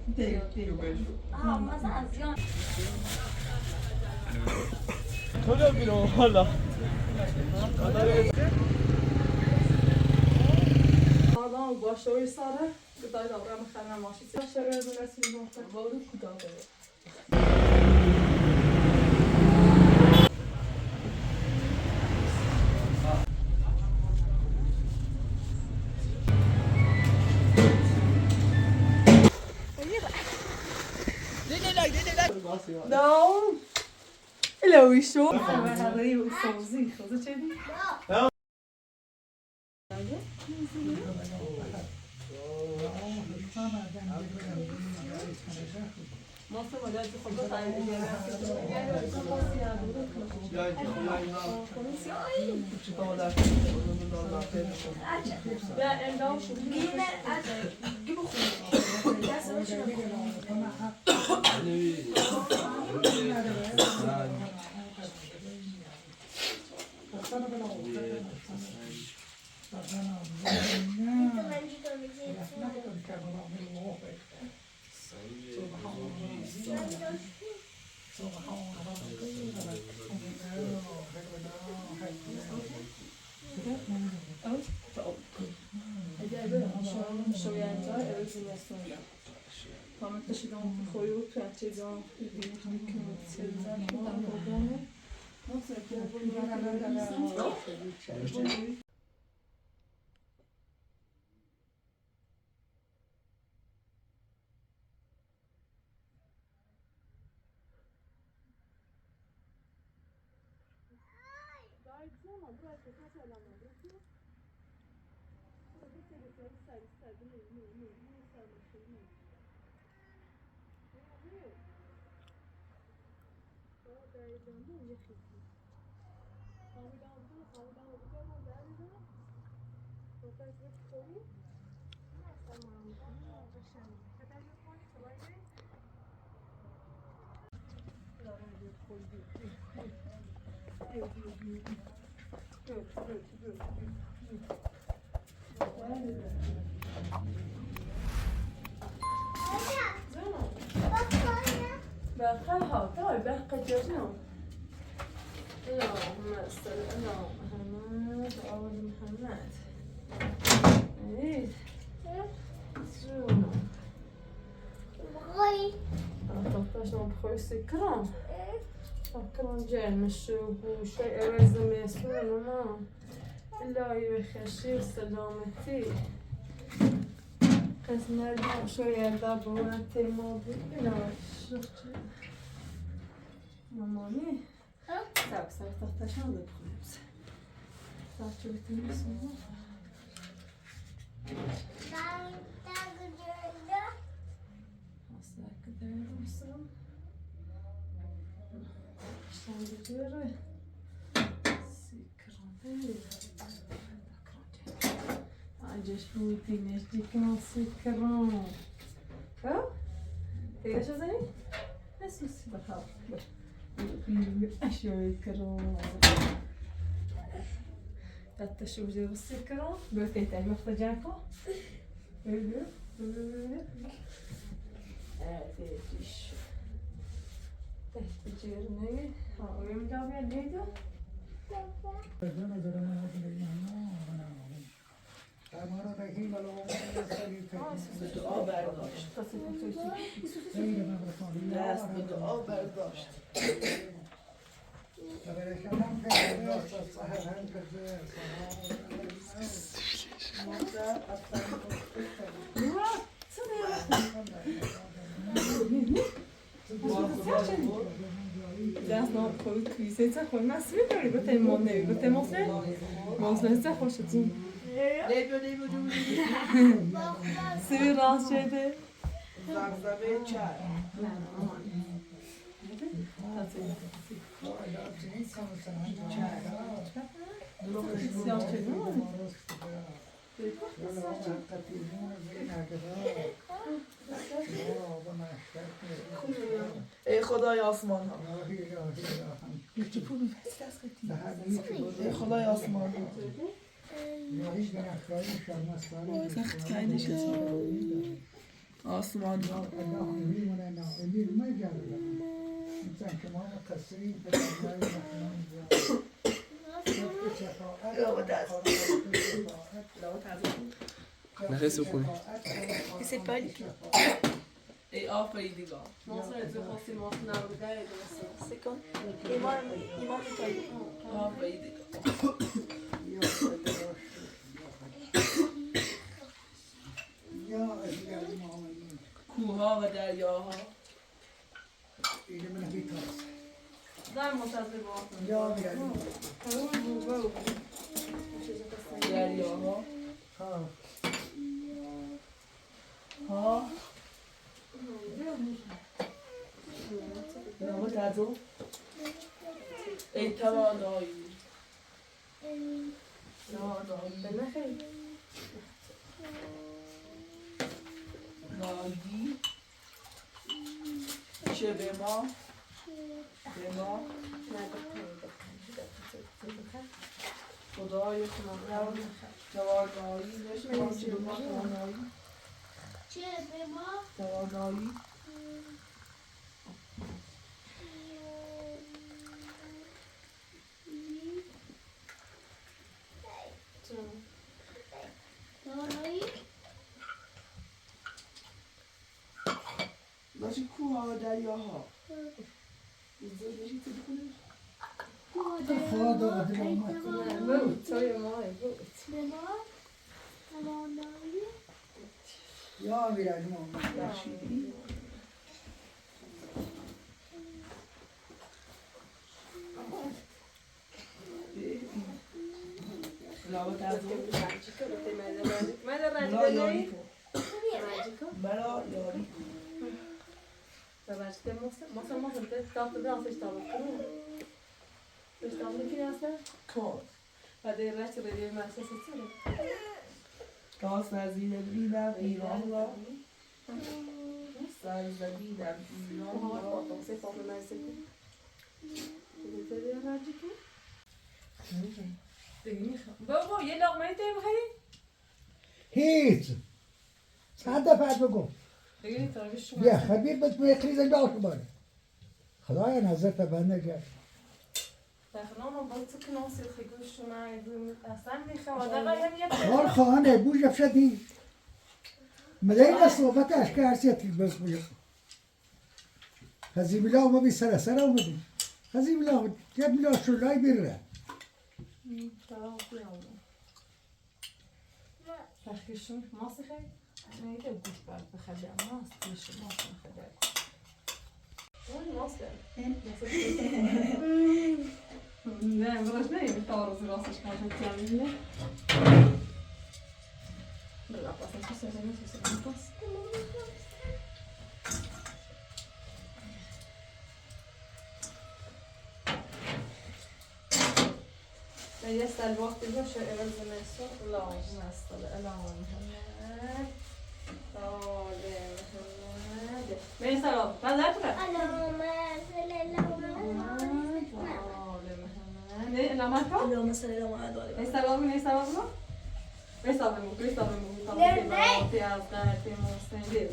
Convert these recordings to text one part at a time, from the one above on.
مثلا از یان کجا بیرون حالا Pardon, boş o isare. Gıday davranma xana maşi. Başa özülesin nokta. Doğru kudadı. Não. Ele é o show. Vai ali o somzinho, coisa chega. Mostra uma olhada de fogo tá aí. Pamuk taşıdan koyup gerçekten بخها طيب بخها جزنا اللهم صل على محمد وآل محمد ايه شنو طفشنا بخوي سكران سكران جال مشروب وشيء لازم يسمعنا ما الله يبخشي سلامتي قسمت شوية ضبوات الماضي لا شفتي ماماني ساق ساق تحتشان بخوي ساق شو بتنسوا جشنو تینش دیگه سکران ها دیگه چه زنی؟ اسمسی بخواه اشیای کران تاتش وجه السكران بوتي تاعي وقت جاكو تيش تحت جيرني ها ويوم جابي الليدو به دعا برداشت دست به دعا برداشت Зараз на квізиця хоч на світері, бо ти мовний, бо ти мовний, мовний хоч один. Свій раз şeyde. زمزمه چرب ای خدای آسمان ها ای خدای آسمان ها Zacht kleine آسمان ها الله میمونه نه امیر میگرده مثلا که ما مقصرین به الله رحمان نفس بخونی C'est pas lui. ای آفرین دیگه Non, ça, elle dit forcément qu'on a un gars et de ça. C'est comme. Imam Italie. آفرین دیگه یا اجل المؤمنین کوها و دریاها اینه من بیتاست Dá-me vontade de voir. یا بیادی دریاها ها ها نام تدو ای توانایی توانایی نایی چه به ما به ما خدای توانایی نشون چه به ما توانایی توانایی باشی کوها و دریاها اینجا باشی تلفونه خدا داده با ما Boot, sorry, moi, boot. یا بیادی محمد باشی لاوه تازو Mas a ملا یاری کن Mágico. ملا یاری کن Da mágica é moça, moça, está tudo bem, vocês estavam com vocês estavam de criança. کن Vai ter resto de dia mais sensacional. کاس نزدیده بیدم ایران را سرزدیدم ایران را Você fala mais aqui. Você vê a mágica? بابا یه لقمه تایی بخوایی؟ هیچ چند دفعه بگو بگیری تراویش شما بیا خبیر بس بخریز انگاه باره خدای نظرت بنده کرد داخل اون باید تو کناسی خیلی شما اصلا میخوام دقیقا هم یه کار خواهانه بوش افشدی مدهی صحبت اشکه هرسیتی بس بوش خزیم الله ما بی سر اومدیم خزیم الله جب الله شلای بیره تخیشون ماسی خیلی نیده گوش برد بخدی ماست میشه ماست بخدی اون ماست نه براش نیم تارزی راستش کنم تیامینه بلا پاسه تو سرزنی تو سرزنی پاس يسأل الوقت الوش إلى الزماسو اللهم صل على محمد صلى محمد ما يسأل ماذا أقرأ؟ اللهم صل على محمد. محمد لا ما كان اللهم صل على محمد. يسأل الله يسأل الله يسأل الله يسأل الله في أصغر في مسلم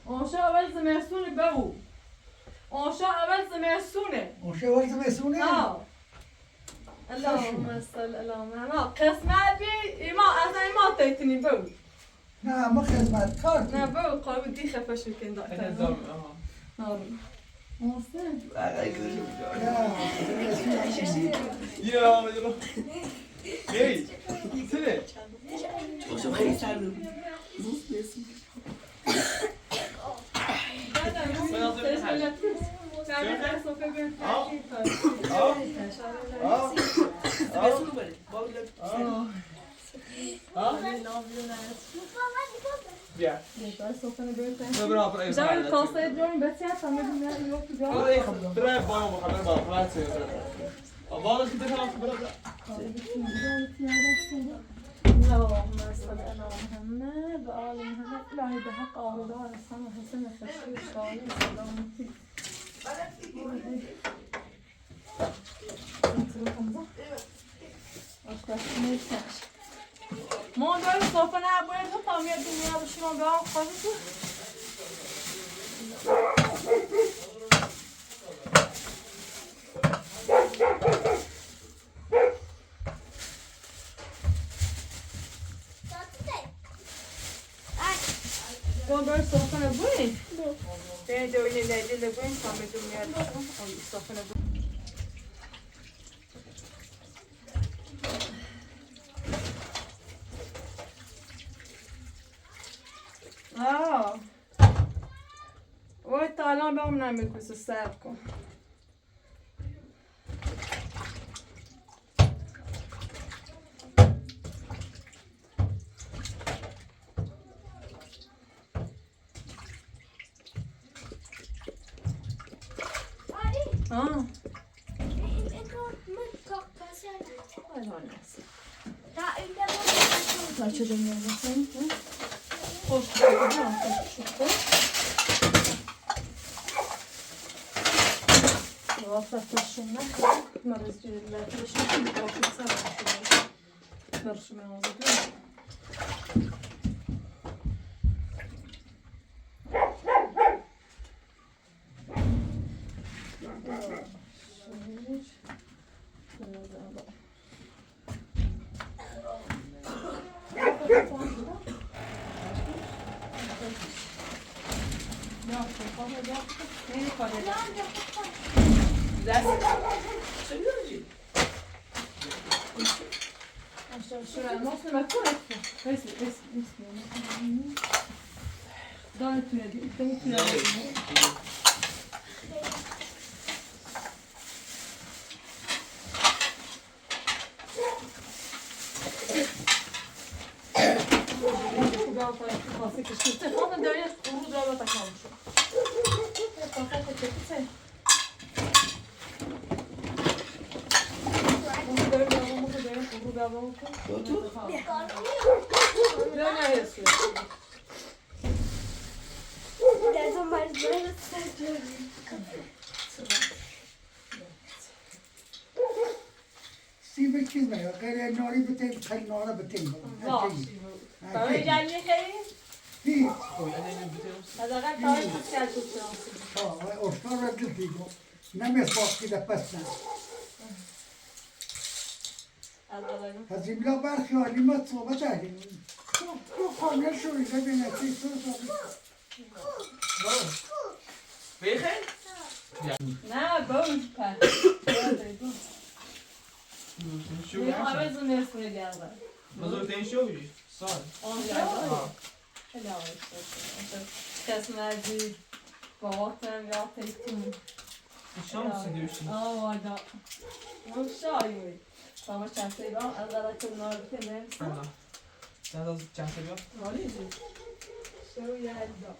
آنشا اول زمستونه بگو آنشا اول زمستونه اون شوال زمستونه اللهم صل على محمد قسمت بی ایما از ایما تیتنی بگو نه ما خدمت کار نه بگو قابل دی خفه شو کن دکتر محسن یا یلا هی سنه تو خیلی سردم زوز بسیم بسیم بره بیا ببرا برای جاوی کاسه بیاریم بسیار فهمیدیم نه این وقت جا برای بالا بخوام بالا خلاص بالا که دکتر برا اللهم صل على محمد وآل محمد إلهي بحق آردار السلام حسن خشي الشعالي سلامتي ما دارم صافه نباید تو تامیه دنیا بشیم و به آن خواهی تو ما دارم صافه نباید به دویلی لیلی نباید تامیه دنیا بشیم صافه نباید وای تا الان به اون نمیکوسه سر کن چه دنیا بسیم خوش کنم وافقتشون نخواهد مرز جلوتشون باید سر برشون آزاده سیب چیز میاد غیر ناری بتین خیلی ناره بتین برای جلی خیلی؟ هیچ از اقل تایی بود که از بود فرانسی اشتار را دل دیگو نمیست باقی ده پس نه هزیم لا برخی آلیمات صحبت آگیم تو خانه شوی ببینه سی سو بخیر؟ نه باش پر شو همه زون نرس میگردن بزرگترین شو بودی؟ سال خیلی آقایش قسم ازی باباتم یا تیتون شام سیدوشتی وادا اون شایی بابا چند سیبا از دارد نار بکنه چند از چند سیبا؟ مالی جی شو یه هدا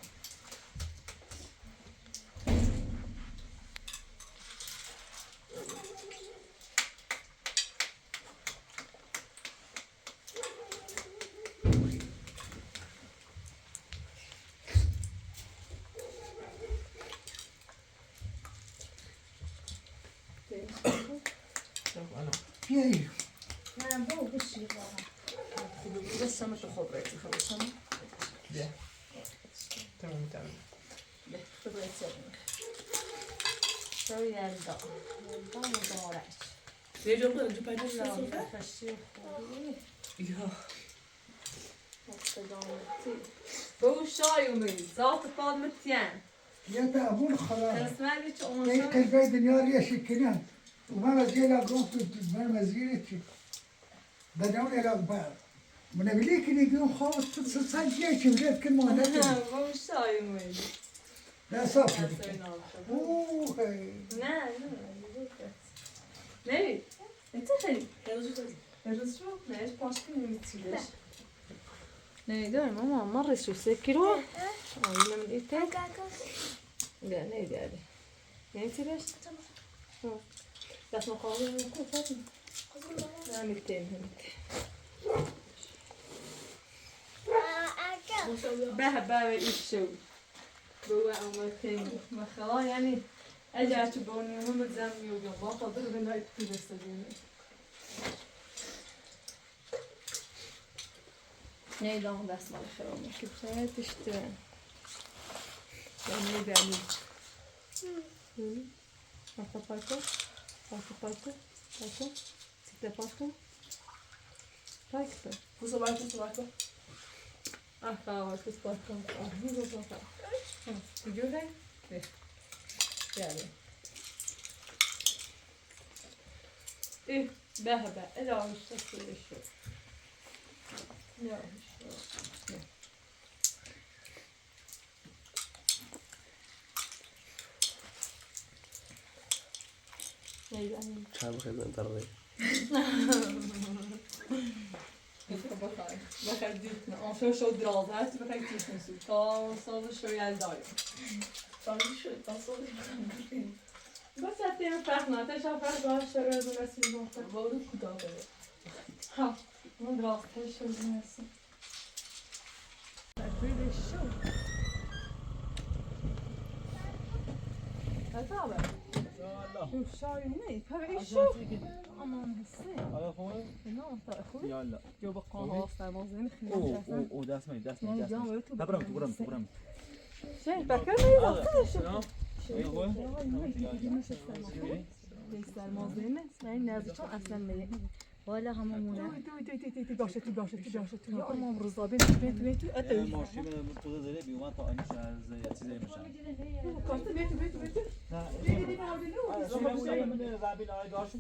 بیایی نه بابا بشی بابا بس همه تو خوب رایتی خواهد همه بیا تمام میتونم بیا تو باید سرمه شو یلدا مبارک یه جا بودم تو پنجه لا صفحه؟ خشی خوبی یا بو شای اومید ذات پاد متین یه تا ابون خلاص قسمتی چه اون یک قلبه دنیا ریشی کنن و من از یه لگرم تو من مزگیره چی بدون علاق بر من بلی کنی که اون خواه تو سنجیه چی بلد کن مانه کنی بو شای اومید ده صاف شده اوه نه نه انت خیلی روز رو نهش پاش کنی میتیلش نمیدونم ماما مرة شو سكروا عاملة من ايه تاني لا نادي عليه يعني ليش بس مقاومة من كل فاتن نعمل تاني به ایش شو بوا امتين ما خلا يعني اجا تبوني هم زمي وقبا خاطر بنا يتبستدين نه دام دست مال خرام که بخواد تشته یعنی بیانی پاتا پاتا سیکته پاتا پاکتا Puso barco. آخه کس پاتا میز پاتا دیگه هی ای به الهش تسلیش شد چند خیلی داره. بخیر دیدن آنفر شد دراز هست بخیر دیدن سو تا سال شویل داریم بس اتیم فرق نده شافر باش شروع از رسمی باشه وارد کدا بره. ها من دراز شد نسی توی شو هذا شوف شايني فرعي شوف امان هسه آیا خوبه؟ نه تا خوبه یالا جو بقى هاست مازن او دست می برم شايف بكر ما يضبط شوف آیا خوبه؟ ليس المازن اسمعي نازلتون اصلا ما ولا هممونه تو باشه یا امام رضا بنت ماشی به خدا داره بیومد تا اینش از چیزی میشن کارت بیت نه من رابین آی داشت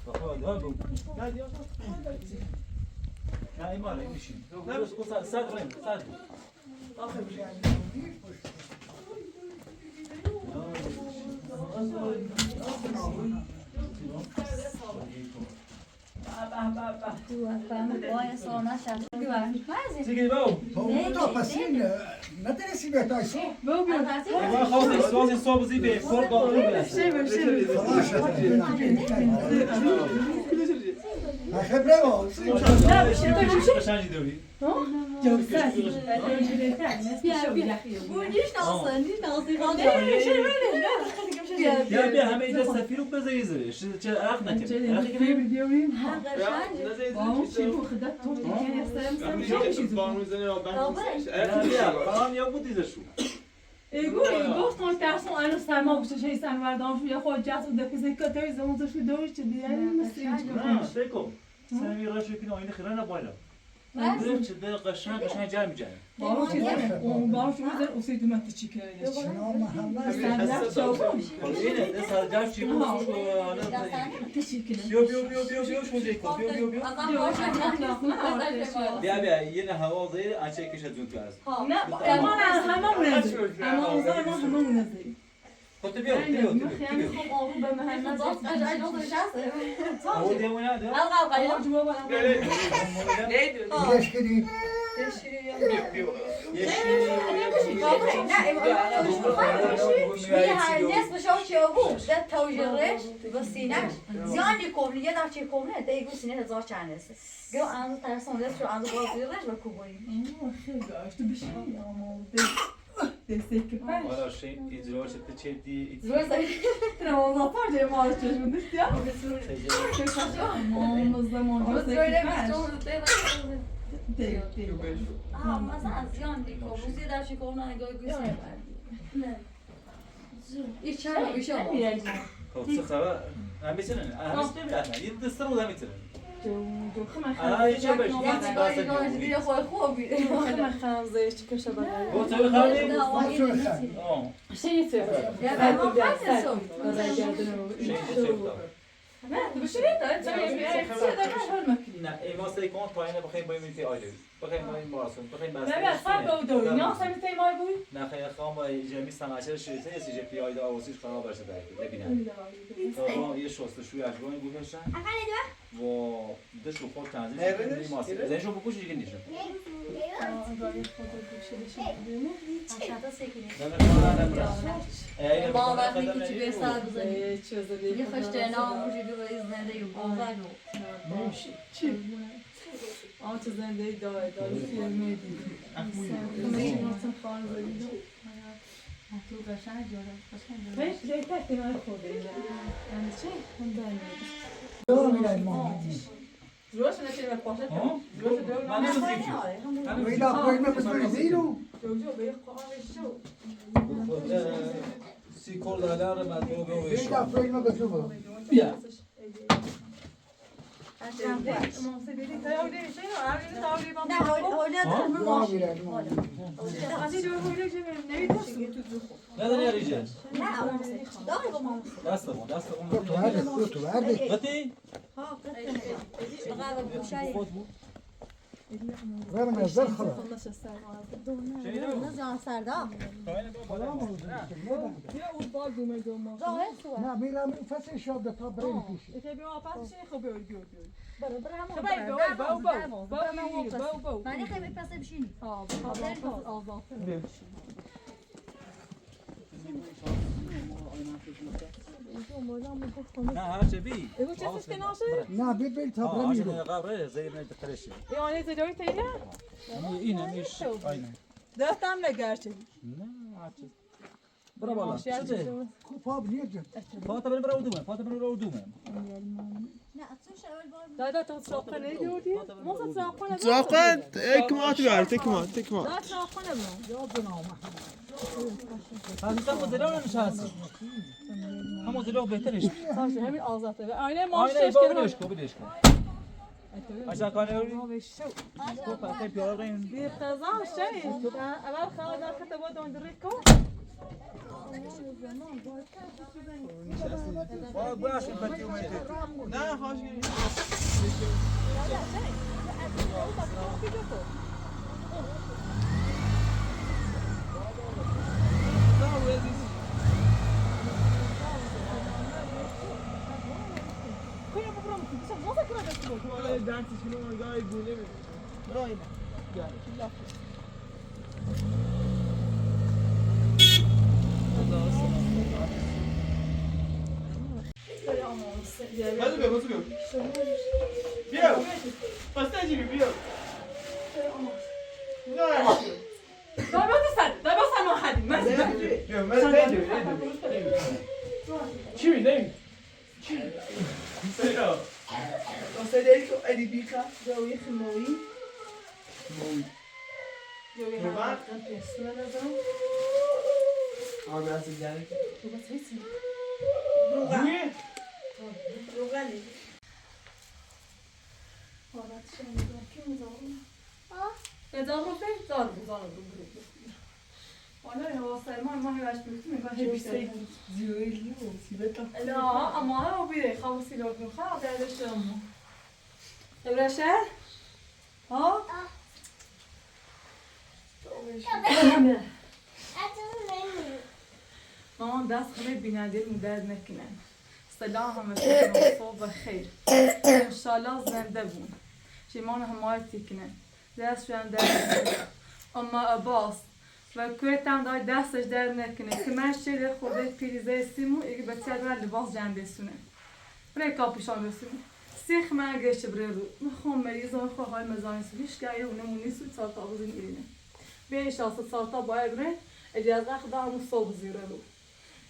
بخواد ها گو نه ایمان میشین نه بس قصد صد آخه سیگی باو تو پسین ندرسی بهتای سو ما خواهد سوازی صابزی به فرق آقای بیرسه خبره با قشنجی دوری بیا همه اینجا سفیر رو بذاری زیرش چه عرق نکنه فقط یا بود دیزشون گفتم ترسون الان سرما بشه شی سنوردان شو یا خود جات و دفیزه کاتوی زمان تو دوش چه دیگه نه سیکو سنمی را شکن آینه خیره نبایلا درم چه ده قشنگ جمع میجنه باش اون باش میذاره اوسید من چی کنه شما محمد اینه ده سرجاش چی بود بیا شوزه کن بیا یه نه هوا زیر آنچه کشت زون تو از نه امان همون نزدی امان همون نزدی خودت بیا خیلی خوب آروم به محمد او دیمونه ده یش کنی زیادی کوبلی یه دفعه کوبله دیگه سینه هزار چند است. گو آن ترسون دست رو آن بازیش و کوبایی. خیلی داشت بشه اما destek ki ben. Valla şey icra çıktı çekti. Ramazan parçayı maaşçı mı düştü ya? Aman zaman destek ki ben. Ha, mesela ziyan değil ko. Bu ziyade şey ko ona göy göy. Ne? İçer bir şey olmaz. Kalksa hava. Hamisinin. Hamis ne bilen? Yedi sır mı da mitirin? جو خم آه چه بشه؟ دیگه خواه خوبی. خم خنزه چی کشه بگه؟ با تو خواهی؟ آه. شیء تو. یا ben mahvettim. Kazay geldin o. نه تو بشری داره چه نه ایما سعی کن پایین بخیم با میتی آیده بخیم با این مارسون بخیم بس نه خب دو نه سمت مای بود نه خیلی خام جمی سماچر شریطه یه سیجی پی آیده آوازیش خراب باشه داره ببینم یه شستشوی اجبانی گوششن و دشو خود تنظیم کنیم ماسه زنشون بکوش دیگه نیشون باور نمی چی به سر بزنی. یه خشته نام وجودی و ایز نده یو باور. چی؟ آن چه زنده داره فیلمه دیدی نمیشناسم خانم زدیدم تو قشنگ جاره هیچ جایی تک کنار خورده اینجا یعنی چی؟ هم داریم دو میلاد محمدی روش نتیجه پاشه ها؟ روش دو من نمی‌دونم. ویدا کوی مکسور زیرو جوجو به قارش شو سیکل دادن رو بعد برو ویدا کوی مکسور بیا دو میلاد محمدی نداری یا ریجه دست اون تو هرده تو هرده قطی خود بود من نظر خلاص نه میرم فصل شاب ده تا بریم پیشی معنی خیلی پسه بشینی نه هر چه بی نه بیل تا بریم عشان میرو قبره زي ما تقرشي يعني زجاجة تينا؟ اینه میش aynı دستم نگرچه نه عادش برا بالا چه پاپ نیست فاطمه برا اردومه نه اتوش اول بار دادا تو سراغ نگیردی؟ ما سراغ کنه زاقا اکمات بیار تکمات داد سراغ کنه هذا مزلون نشاسي هم مزلون بهترش باشه همین آزاده و آینه ما aynı شش بدش کو عشان كان يقول شو فاطمه بيورين بی قضا شی اول خواهد در کتبا دون دریکو باش البتيوم نه خواهش بازو بیا بیا پاستا جیبی بیا دابا سن حدی من بیا من چی میدیم سیرا Conselheiro, ele bica. جوی خموی جوی روغن؟ هم پیسته ندارم Olha essa ideia. تو بس هیچی روی Jogando. حالت شنیدم که میذارم ادامه فکر دار بزنم وانا هو سلمان ما هي باش بتكون ما هي بيسي Joelho, se vai tá. لا اما هو بيدي خلصي لو كان خلاص هذا الشم تبرشة ها مامان دست خمي بنادر مداد مكنن صلاهم وسلام صوب خير ان شاء الله زنده بون شيمان همايتي كنن دست شوان دست اما عباس و کویتم دای دستش در نکنه که من شیر خورده پیریزه سیمو ایگه بچه دار لباس جمع بسونه برای کاپیشان بسونه سیخ من گشت بره رو میخوام مریضا میخواه های مزانی سویش که ایه اونمونی سوی سالتا بزین ایرینه بیایی شاسط سالتا باید بره اجازه خدا همون صبح زیره رو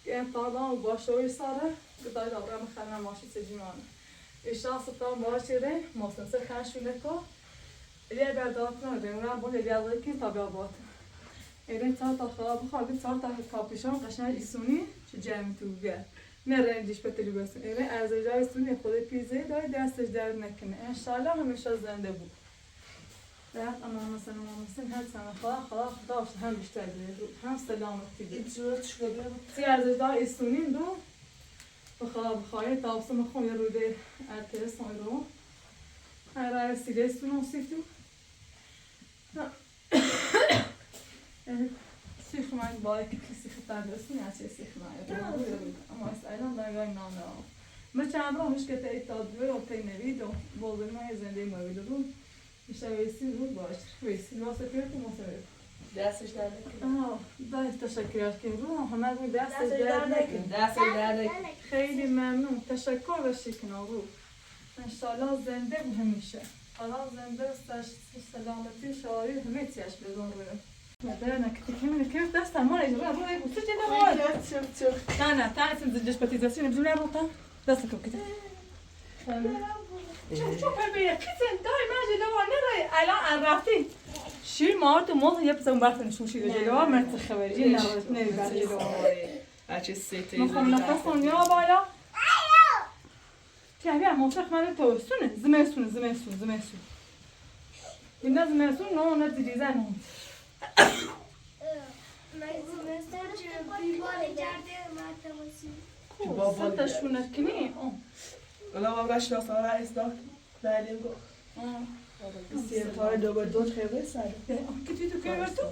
که این طالبان باشوی ساره که دای داره مخلنا ماشی سجیمانه شاسط تا باشیره مصنصر خشونه که ایه بردات نده اونم بود اجازه که تا بیابات ایران تا خراب خواهد چهار تا کاپیشان قشنگ ایسونی چه جمعی تو بیاد نه رنجش به تلویزیون ایران از جای ایسونی خود پیزه دای دستش در نکنه انشالله همیشه زنده بود بعد اما مثلا هر سنه خدا هم بیشتر بود هم سلامتی بود سی از جای ایسونی دو بخواهی تابسم خون روده ارتس رو هر رای سیده سونو سیفتو سیخ من باید که سیخ تردستی نچه سیخ من اما از ایلان درگاه نام نام من چند را مشکل ایتاد بیار و پی نوید و بولدر من زنده موید رو میشه ویسی رو باش ویسی واسه پیرت و مصابه Dessas da باید تشکرات که رو همه رو دستش در نکن خیلی ممنون تشکر و شکنا رو انشالله زنده و همیشه خلاص زنده سلامتی شعاری همه چیش بدون رویم مدرنه که تکیمونه که دست ما نجبه رو نگو تو چه نگوید نه تعرف زنجش بتیزاسیون بزونه رو تا دست کم کده شو ببینه کسن دای ماجه دوا نرای الان رفتی شیر مارت موت یه پسون برفن شوشی رو جلوه مرت خبری این نروید نمیبر جلوه بچه سیته مخوام نفس کن یا بالا تیابی موفق من توستونه زمستون این زمستون نه دیریزه نه ستاشونه کنی حالا ما برش ناسارا اسنا داریم گو سیرتای دو خیلی سر کتی تو که برتو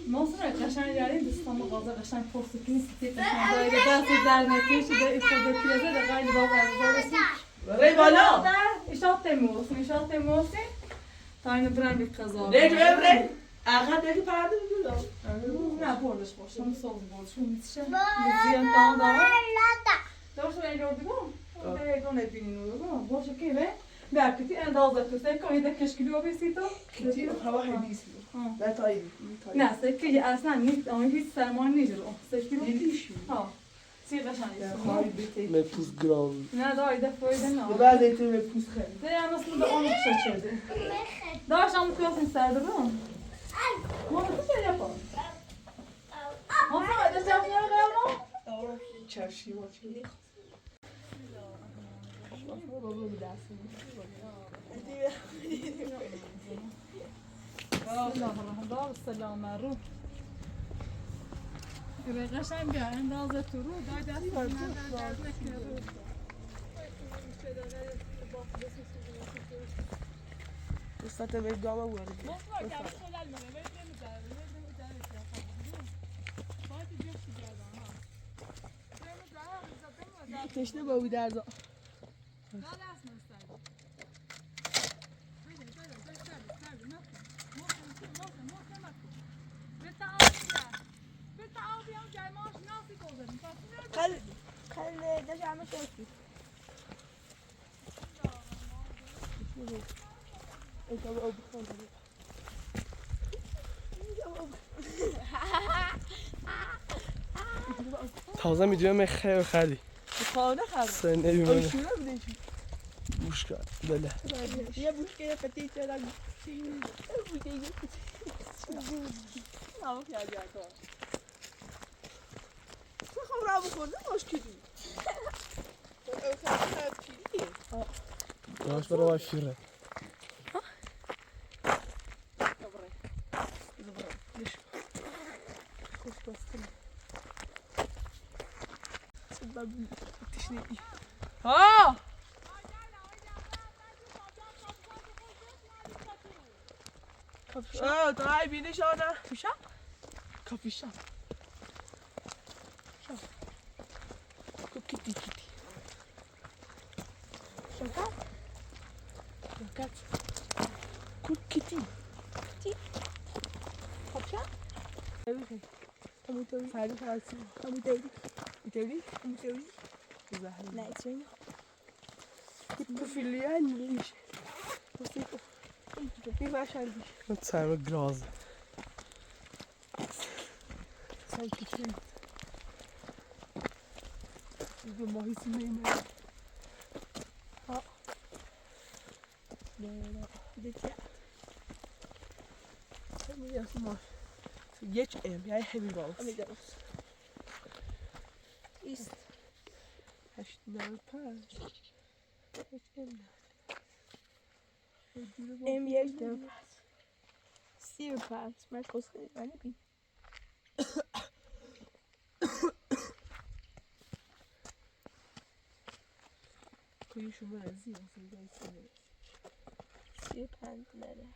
ماسره قشنگ یاریم دستم مغازه قشنگ پرسه کنی ستی قشنگ دایره دست زرنکیش ده ایفاده پیازه ده قایل باقی از دارسی برای بالا ایشات تیموسی تا اینو برم یک قضا بره آقا دیگه پرده میدونم نه بردش باشه من سوز بردش من میشه زیان تان دارم داشت این رو دیگم دیگه نبینی رو باشه که به برکتی اندازه تو سکه ایده کشکیلو بیسی تو کتی هوا هدیس نه تایی نه سکه اصلا نیست آن هیچ سرمان نیست رو سکه دیدیش ها سی قشنگه خواهی بیتی مپوس گرام نه دایده فایده نه بعد ایتی مپوس خیلی ده اصلا به آن خوش شده داشتم تو این سر دارم ما تو چه yapalım ما هذا جاب يا غيره چشی ما چی السلام رو قشنگ بیا اندازه تو رو دای دست من درد نکنه قصت به گام وارد تشنه با او درزا خلي ده عامل شوكي تازه میدونم خیلی خیلی خانه خرد سن نمیمونه شونه بده چی بوشکا بله یه بوشکه پتی چرا بوشکه نه کردی تو خب را بخورده باش کدی باش برای وای شیره ها اه دای بینی شانا فیشا کافیشا کیتی شکات کیتی کافیشا همونطوری سری خلاصی همونطوری نه چه profilieren nicht. Wie wahrscheinlich. Und zweimal Gras. Das ist gekillt. Wir machen es nicht mehr. Ja. Dit ja. Dat moet je even maar. Jeetje, jij hebt wel. Is. Has je nou paard? M1 Sierpaard, maar het kost geen weinig. Kun je zo maar zien als je dat Sierpaard, nee.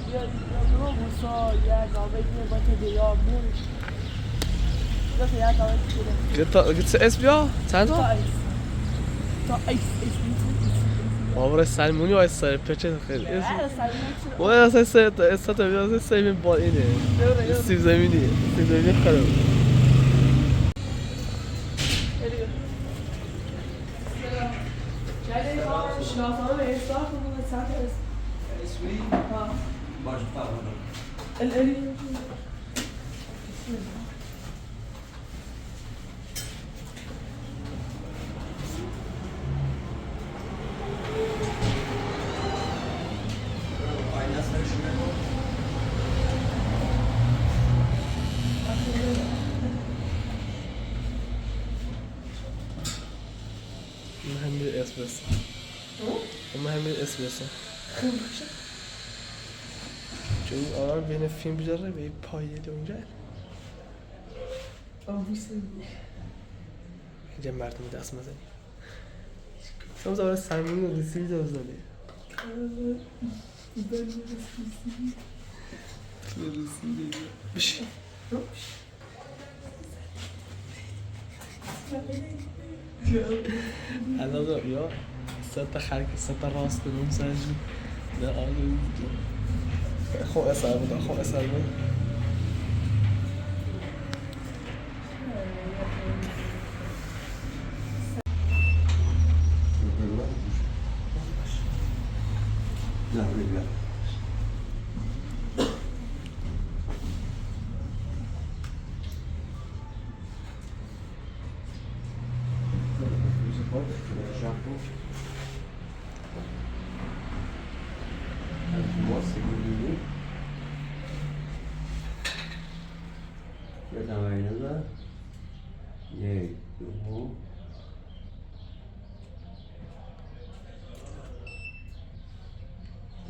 بیا برو موسا یا گاوه با تو دیا میری یا گاوه گفت اسم بیا چند تا؟ تا ایس بابا سلمونی و سر پچه خیلی اسم وای اصلا سه تا اسم تا بیا سیمین با اینه سیب زمینی خراب شناسان احساس کنید ساعت اسمی باش فرمان الالی ayna sarışına همین اسپرسو همین اسپرسو چون آرام بین فیلم بیاره به پایه اونجا اینجا مردم دست مزنی سمز آره سلمونی رو دیسی بیده بزنی بشی الان رو یا ستا خرک ستا راست کنم سرجون نه آگه خو اثر بود خو اثر بود ne böyle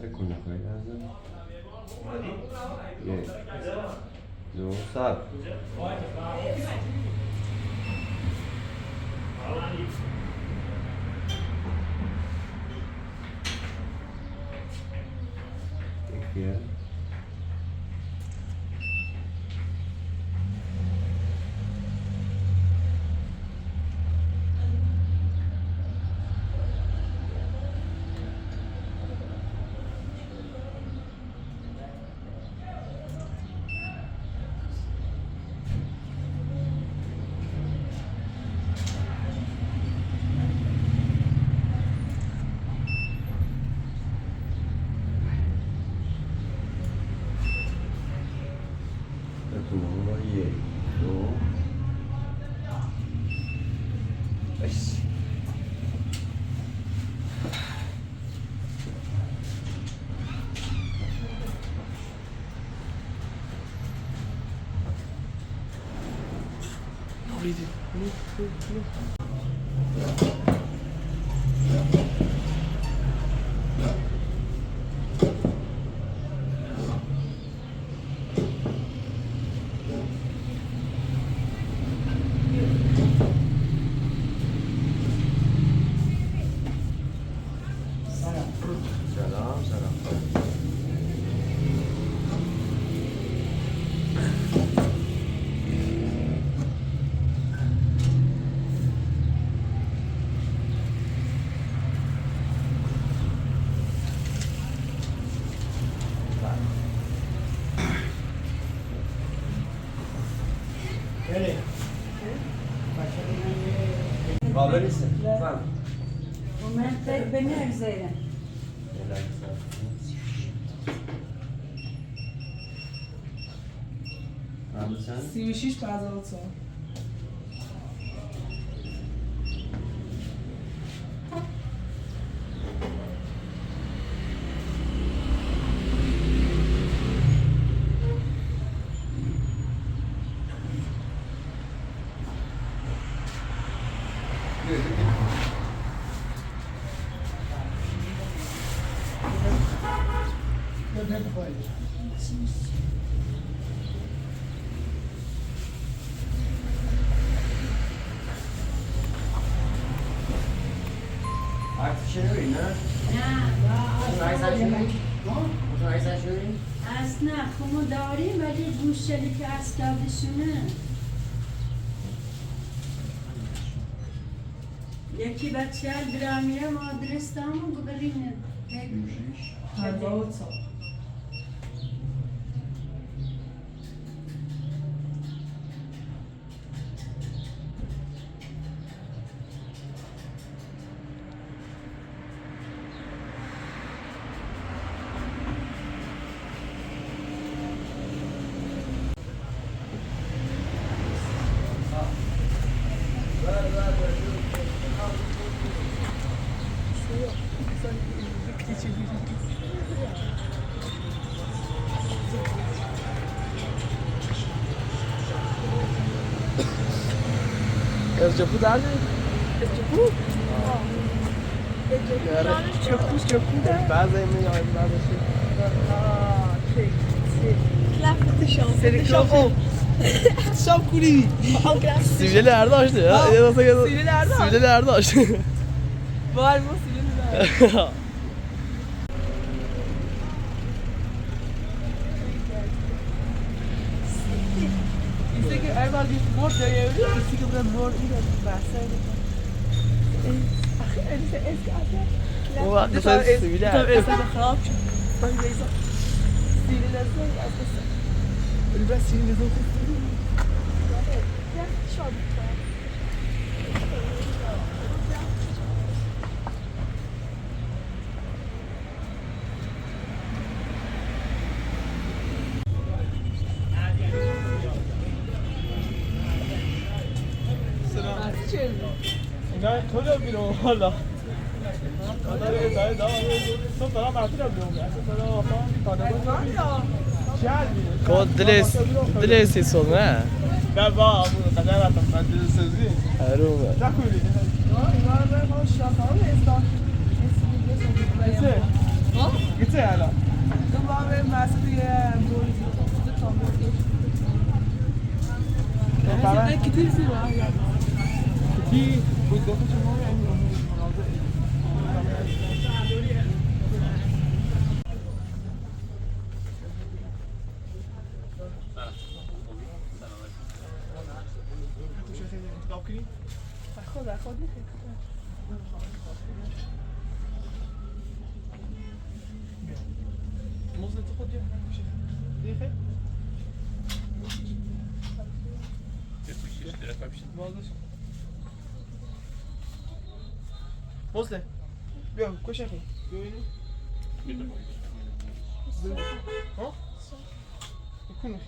تکون نخواهی لازم یک دو سب یکیه یک دو بس نوریدی سلام سلام قابل نیستم فهم من بنر زیرم sen 36 50 سال Artık şey öyle ne? نه Ay sen şimdi متوجه شدی؟ اصلا خمو داریم ولی گوشتلی که استادشونه یکی بچه درامیه ما درستامو ببرینه از جپو در از جپو؟ جپو بعضی میاد بعضی شام کولی سیبیل در داشته سیبیل در داشت وای ما سیبیل در Einmal die Mord, der ja richtig über den Mord in das Wasser. Ach, es geht. Wo das heißt wieder. Das ist aber klar. Man weiß so. Sie will das nicht, also das. Und was sie so ja, schon. اینا کجا بیرون حالا کادر ازای دا تو فقط معطیل بیرون اصلا تو کادر کد دلسی سون نه نه با قدر رفتم من دل سازی حرومه نکولی اینا ما شاطر استان گیته الان تو با مسئله موری تو کتیر زیر کی بود دو تا شما یعنی خود موزه تو خود دیگه موزه بیا کشه کن بیا ها کنه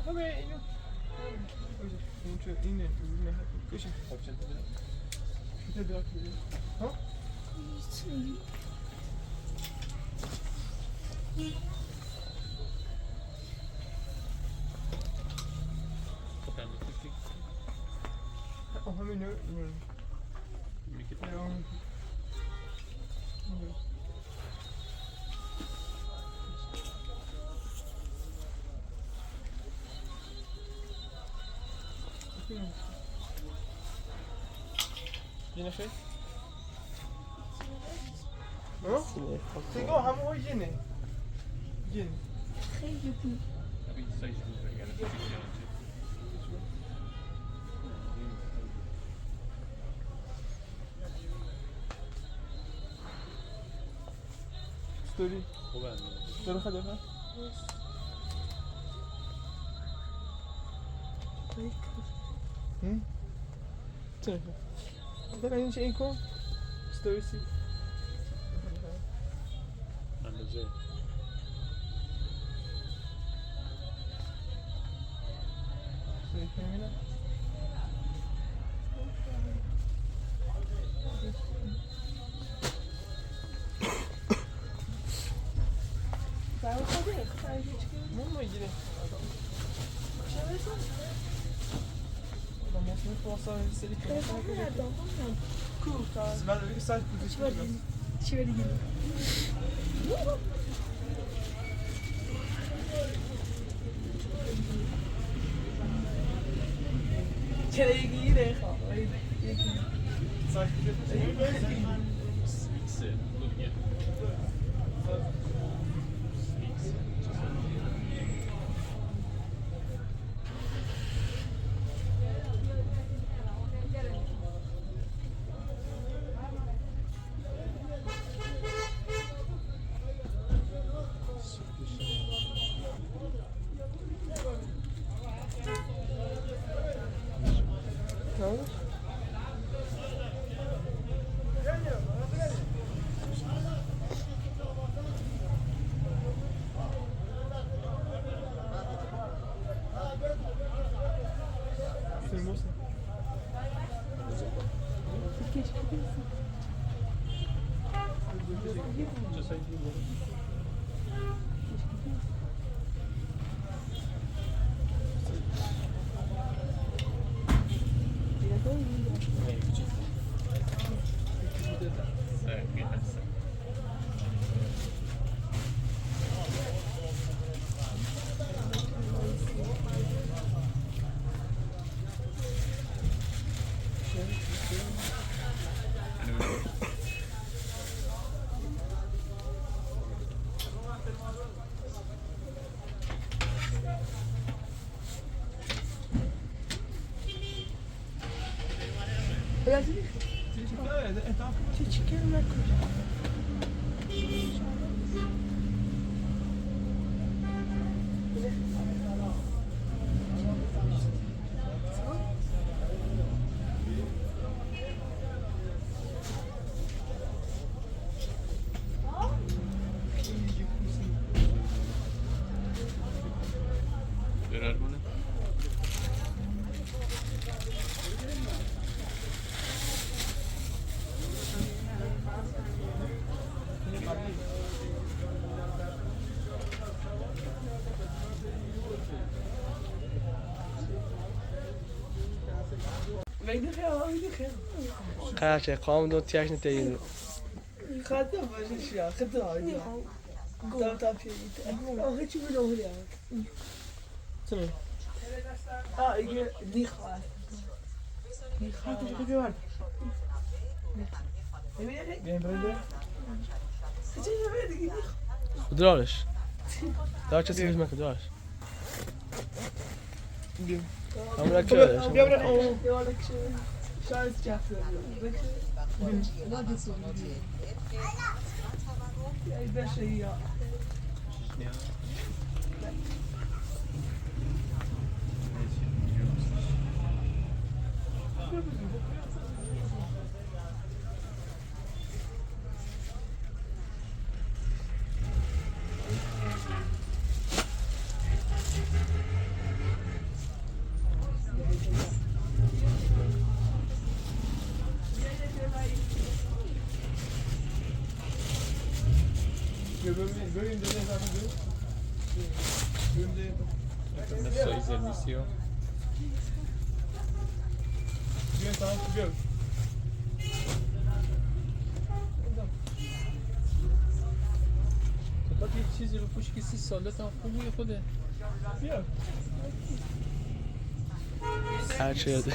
همه اینو اون چه اینه کشه ها همین Yine şey. Ha? Sen o ham o yine. Yine. Story. Story خدا ها. چه؟ در این چه این کن؟ ستوری سی. اندازه. ستوری کمیلا. Sen o kadar ya, Mum mu ilgili? Çevirsen. Ben sınıf olsa istedik. Telefon nerede? Cool, tamam. Ben de bir saat kızı Çeviri gibi. Çereyi giyi de. saat kızı. Kaartje, gewoon door het juist niet tegen. Gaat dan maar eens ja, gedraaid. Dat heb je niet. Oh, het je me nog ja. Zo. Ah, ik die gaat. Die gaat het goed doen. Heb je het? Bien, brother. Het is weet ik niet. Gedraaid. Dat je het niet meer gedraaid. Ama da köy. Şahit yapıyor. Ya şey ya. Bölümde ne zaten diyor? Bölümde Soy servicio. Bien, tamam, bien. تو یه چیزی رو پوش که 30 ساله تا خوبی خوده. Bien. Her şey öde.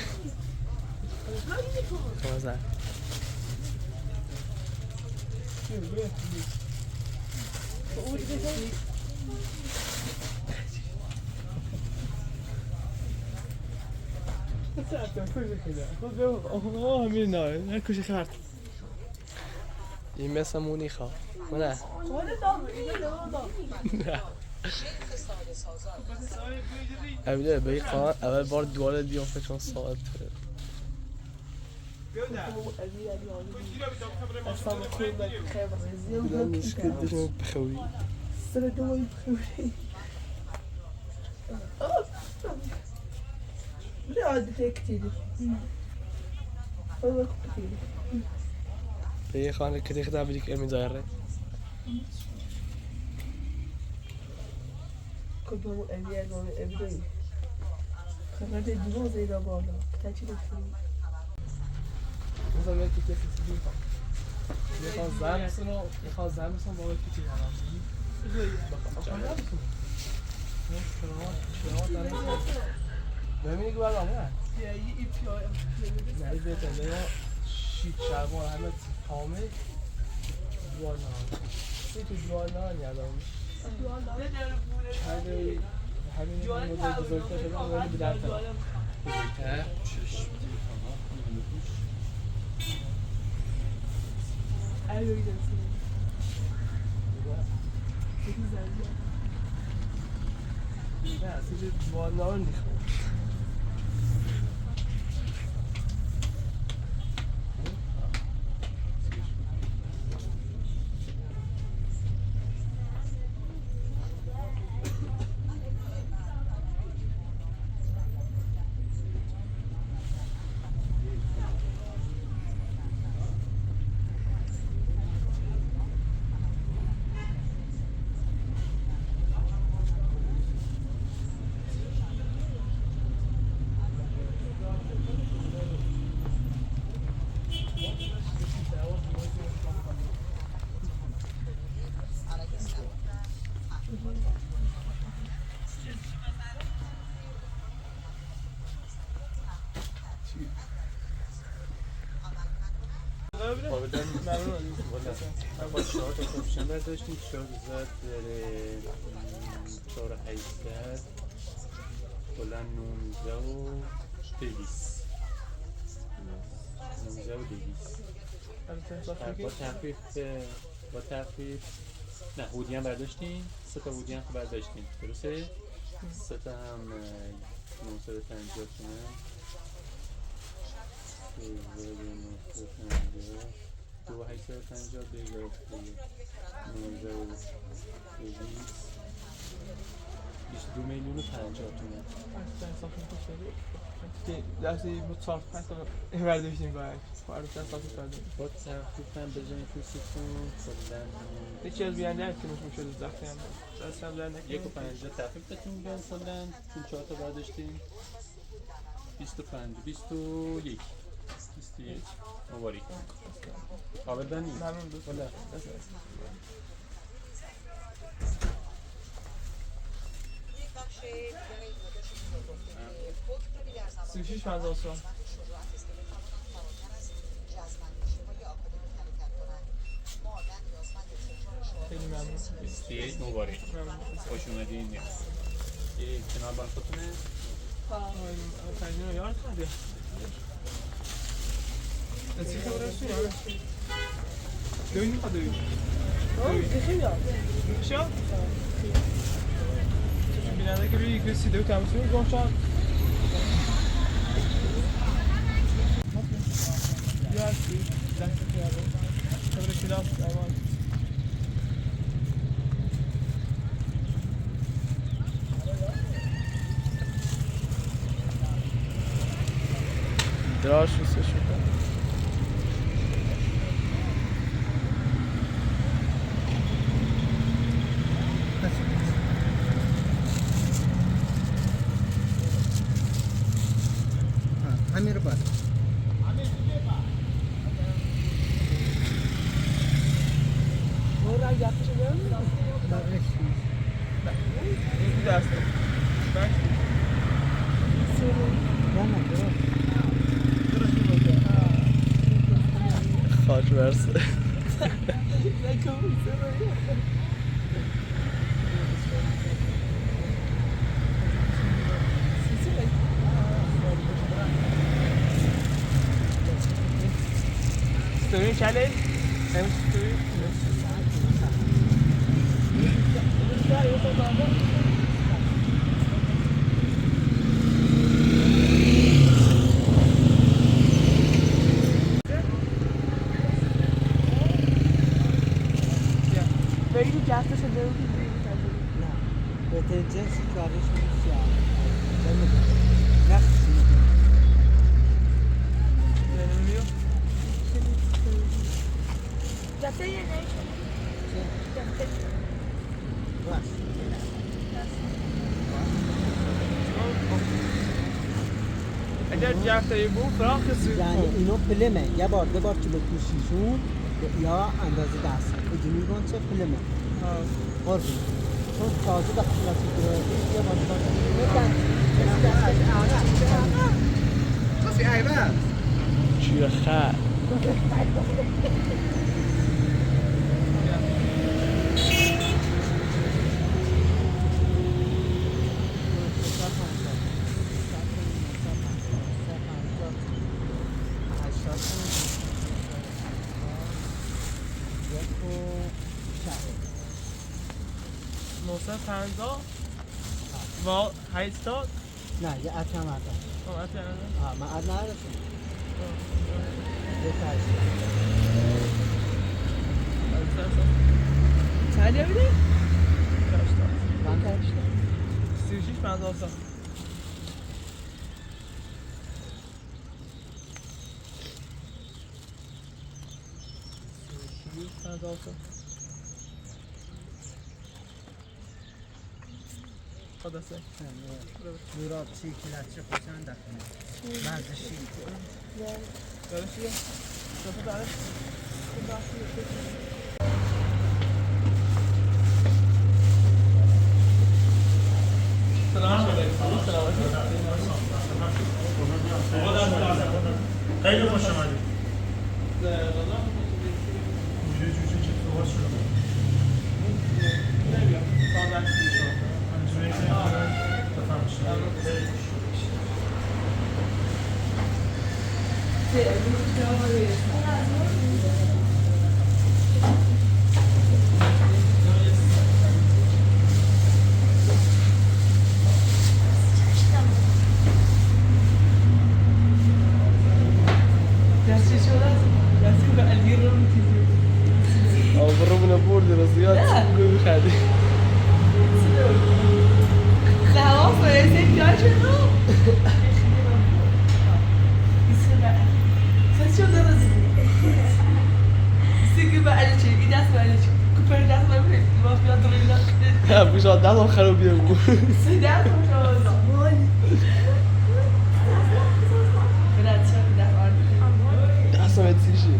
Tamam. Bien, bien. این مثل مونیخا نه اولی به این قانون اول بار دوال بیافته چون ساعت بودم مشکل داشتم بخوری سر دوی بخوری نه عادت کتیری والله کتیری به این خانه که دیگه دابی که امی داره كنت بقول أبيع أبيع خرجت الدموع زي ده بالا بتاعتي الفيلم مثلا یکی که فیزیکی میخواد زن مثلا میخواد زن مثلا با یکی که ببینی که باید آمونه يا يبيع نه این بهتره یا شیط شلوار همه تامه دوال نهان این تو دوال نهان یادم همین بزرگتر شده ولی بدرتر بزرگتر أيوة كده نه اصلا دوال نهان نیخواه قابلن ممنون والا با 4 تا پروفشن برداشتیم 4 زد داره 4 800 کلا 19 و 200 19 و 200 با تخفیف نه هودی هم برداشتیم 3 تا هودی هم برداشتیم درسته 3 تا هم 950 تومن 2850 22 میلیون و 50 تومن لحظه بود 4-5 تا برداشتیم باید فردا صافی کردیم با تخفیف هم بزنید تو سیتون کلن هیچی از بیانده هست که مشون شده زخمی هم دست هم در نکنیم 1.50 تخفیف بهتون میگن کلن چون 4 تا برداشتیم 25 21 مبارک قابل بنی ممنون دوست والا 36-53 خیلی ممنون 28 مبارک خوش اومدین یه کنار بان خودتونه تجربه رو یاد کنید چی خبر هستی یا دوی میخواد دوی خیلی شو چون بیننده که روی یک سیده و تماسی رو گم شد یا هستی لحظه کرده خبر کلاس اول دراش روسه شده همین رو باید برو اگه افتشه بیارم این دست خاک برسه Story challenge. Story. بگید جفت شده رو نه به جنس کارش میشه نخشی جفته یه نیشون جفته باش اگر جفته بود فراخ یعنی اینو پلمه یه بار دو بار که بکوشیشون یا اندازه دست اینجوری کن چه پلمه قربون چون تازه وقتی وقتی گرفتی یه بار دو بار کسی ایوه چیه خر و 80 نه یه عطر هم عطر من عطر ندارستم یه چند یا بیده؟ من کشتم 36-53 خدا سه دورات چی کلاتچه خوشن دکنه مزشی درشیه شفت داره سلام خیلی خوش اومدید بس بقى البيرة او برمنا بوردي رزيات قوي خالي لا واصل يا سيدي يا شنو يسمع فشو درس سيجي بقى الشيء إذا اسمع الشيء كبر إذا اسمع ما في أدري لا مش قاعد اعمل خرب يمو سيدا شو زمان بنات شو ده أرد احسن ما تسيشي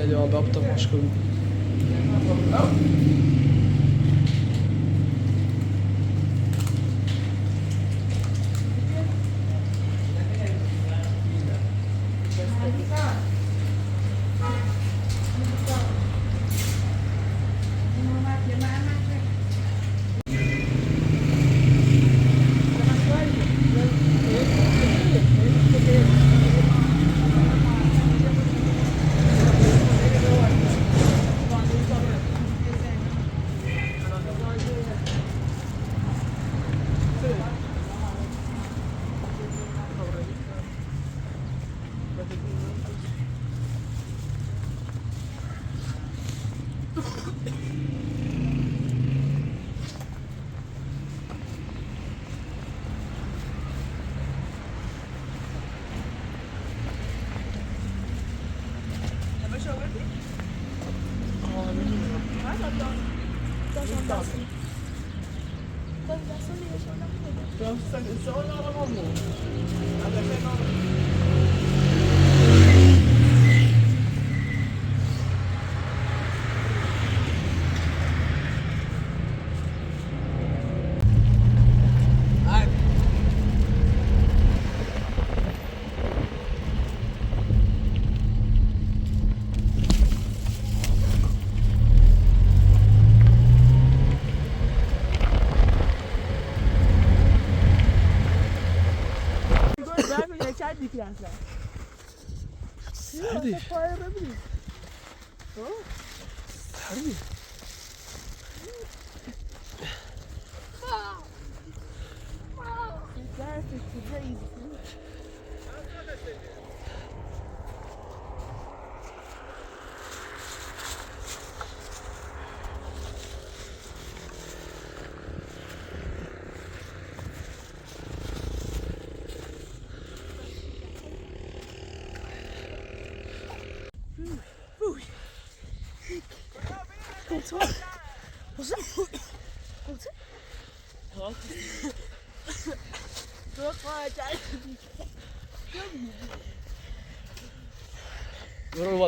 Ele é uma adapta masculina. Hadi. Hadi.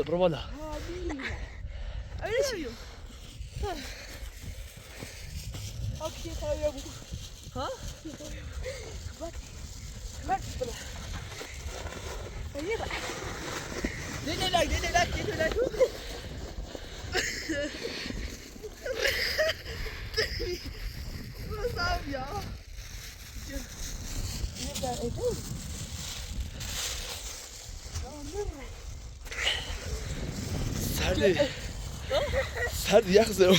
برو بالا ها سرده سرد یخ زدم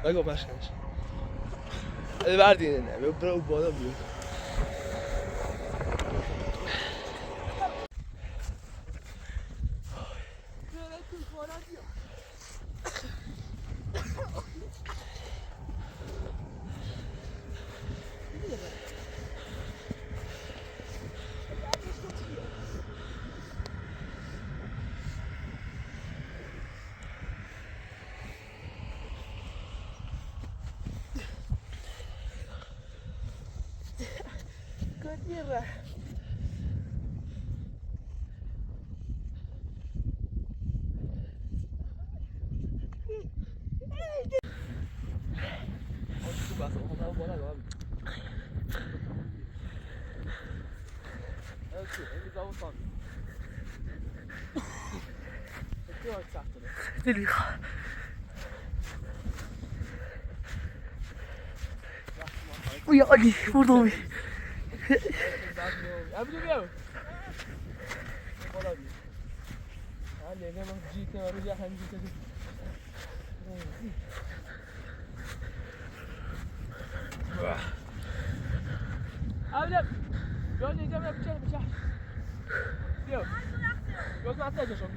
بگو باشه بردین نه برو بالا بیو اوی علی بردم عبدو بیاو بالا بیا علی نه من جیت رو جا هم جیت عبدو بیا اینجا بیا بچه بیا بیا تو اصلا جاشم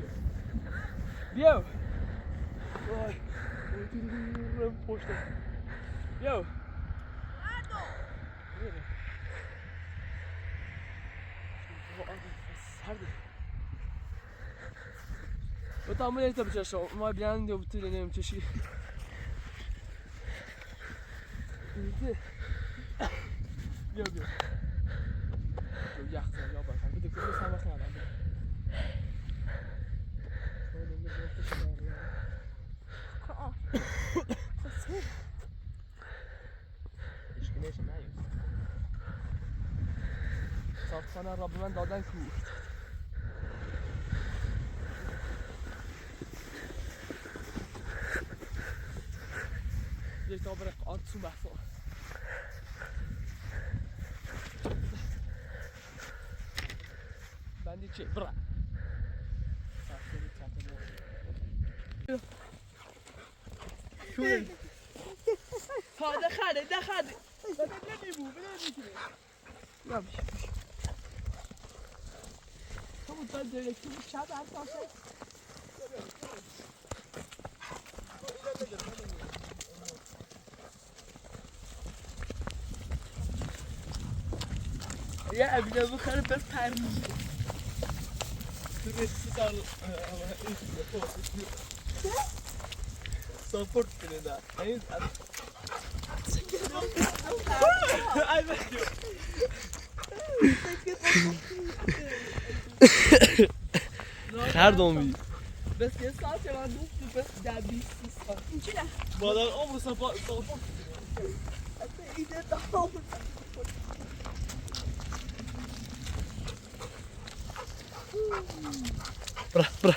بیا وای رو پشت بیا و تا من ایتا بچه شو ما بیان دیو بطور نیم چشی بیا بیا یخ زن یا باید بده که بسن بخیرم اشکالش نیست ساختخانه را به من دادن کو یک تا برق آرد سون بحثا بندی چه برا شوی ها دخله بده نمیبو یا بیش تو بود باید درکتی بود شب هر ساشه یه ابیده بخاره بس پرمیشه تو رسی سال ساپورت کنه در این ای بخیو خر دومی بس یه ساعت من دوست بس در 20 ساعت این چی نه؟ مادر عمر ساپورت کنه ایده دام برا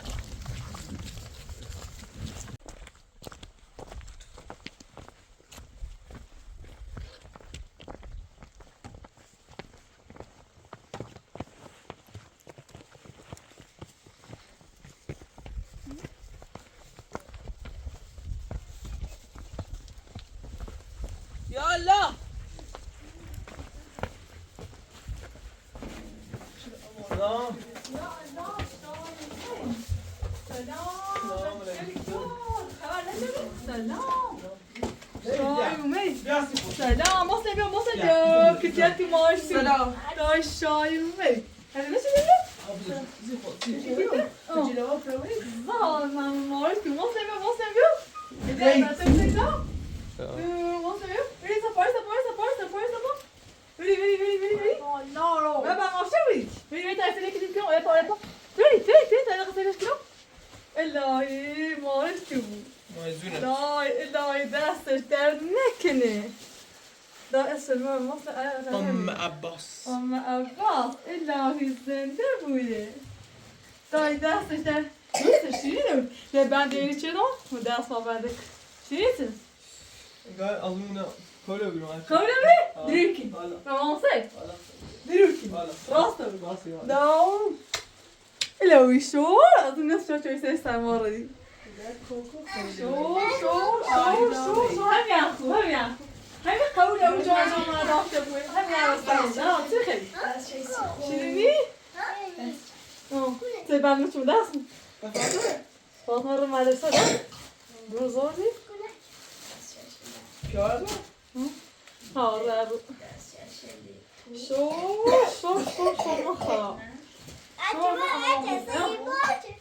یا الله سلام سلام محسن بیا که جدی ماشی سلام داش شایمه هذا ماشي بيا زال من مارك محسن بیا بری بری بری بری بری نه رو بابا ما شوید بری بری تاثیر کلیک کنم اپا اپا بری بری بری تاثیر قصیرش کنم الهی مارش تو الهی دستش درد نکنه دا اسم مصر عباس عباس الهی زنده بوده دای دستش در دوستش شیرینه به بنده اینی چه دام؟ و دست ها بنده شیرینه انگار از اون کلو بیرون کاملا بی؟ دریکی رمانسه دریکی راست بگو داو الهی شور از اون نصف چوی سه سرما رو دی شور همین اخو همین قوله اون جا ما رافته بوی همین عرستان نه چه خیلی شیرینی؟ تی بندشون دست فاطمه رو مدرسه دست بزرگی؟ پیار آره رو شو مخا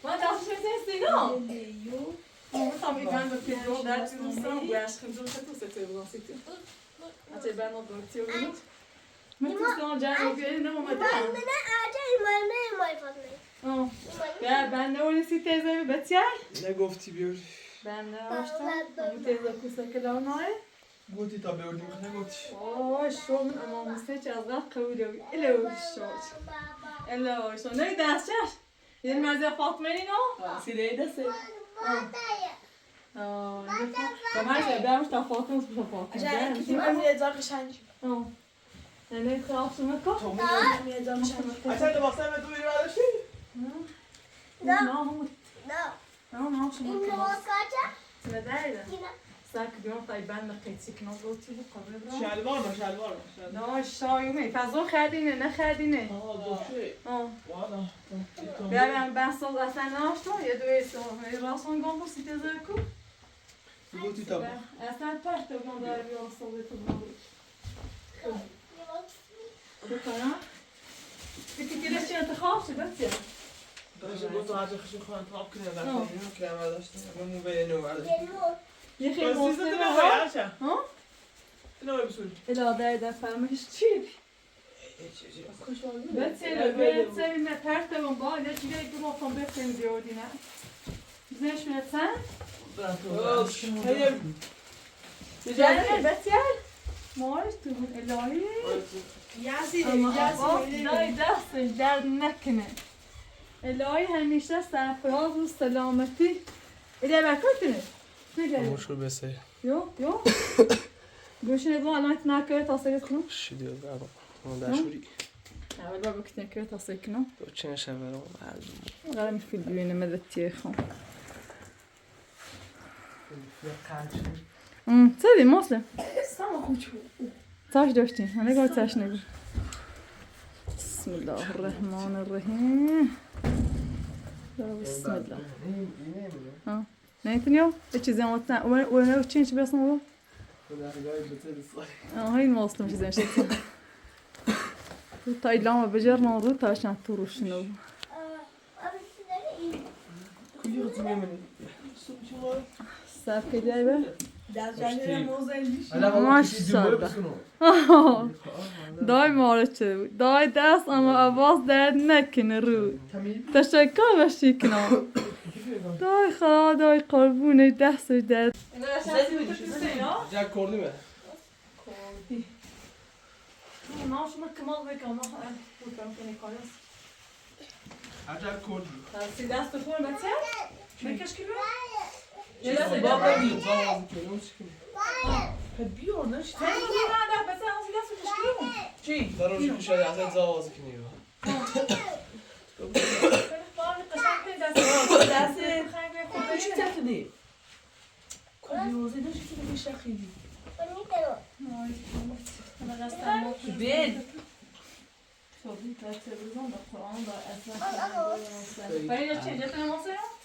من دستش سینا مثلا میگن به پیرو در چیزم باش خیلی تو سته بودم سیتی حتی بعد نبودی و من تو سان جایی که نه اومد بنده اون سیتی زمین بچه نگفتی بیار بنده آشتم اون تیزا کوسه که لونای گفتی تا بیاردیم نگفتی شو من اما مستچ از غلط قویده الو شو نه دستش یه مرزی فاطمه اینو سیده دسته کمرش بیارمش تا فاطمه است بشه فاطمه عشان كنت بعمل ادراك شانج نه خلاص مکو بعمل ادراك شانج اصلا تو واسه من تو بیرون برداشتی؟ نه شما إنه وقعت سمدايدا ساك بيوم طيبان لقيتي كنا قلتي بقرب شلوار نه شایومه فضا خدینه نه خدینه دوشه والا بیارم بحث از اصلا ناشتا یه دوی سومه راسون گم بسیت زرکو گفتی تا اصلا پرت بگم داری بیام صبح تو بگم بکنم فکر که داشتی انتخاب شد بسیار داشت گفت تو هرچه خشی خواهن انتخاب کنی از اصلا اینو که هم برداشتم من موبایل نو برداشتم یه خیلی موسیقی موسیقی ها؟ اینو بسول الاده در فرمش چی؟ بسیار نه پرت بگم با یه چیزی که ما فهم بکنیم دیودی نه بزنش میاد سن بسیار مارش تو بود الهی دای دستش درد نکنه الهی همیشه سرفراز و سلامتی الهی برکتونه مشکل بسه یو گوشی نبود الان نکرد تاسه کنم شی دیگه برام اون داشوری اول بابا کتی نکرد تاسه کنم تو چه نشه برام قرار میفیل بیونه مدتی خون سری مسلم تاش داشتیم همه گاه تاش نگو بسم الله الرحمن الرحیم بسم الله نيتنيو ايش زين وطن وانا وتشينش بيصنعوا هاي الموصل مش زين شيء طيب لما بجرنا روتا عشان تروح شنو ساف كده يبقى ما شاء الله دای مارچه دای دست اما آواز درد نکنه رو تشکر باشی کنم دای خدا دای قربونه دستش درد جا کردیمه ما شما کمال بگم بودم کنی کالاس عجب کردی سی دست بخور بچه بکش که یه دست بابا بیو زاوازی کنیم بیار نشت چی؟ داروش میشه اصلا زاوازی کنیم چی تکنی؟ کلیوزی داشتی که بشه خیلی بید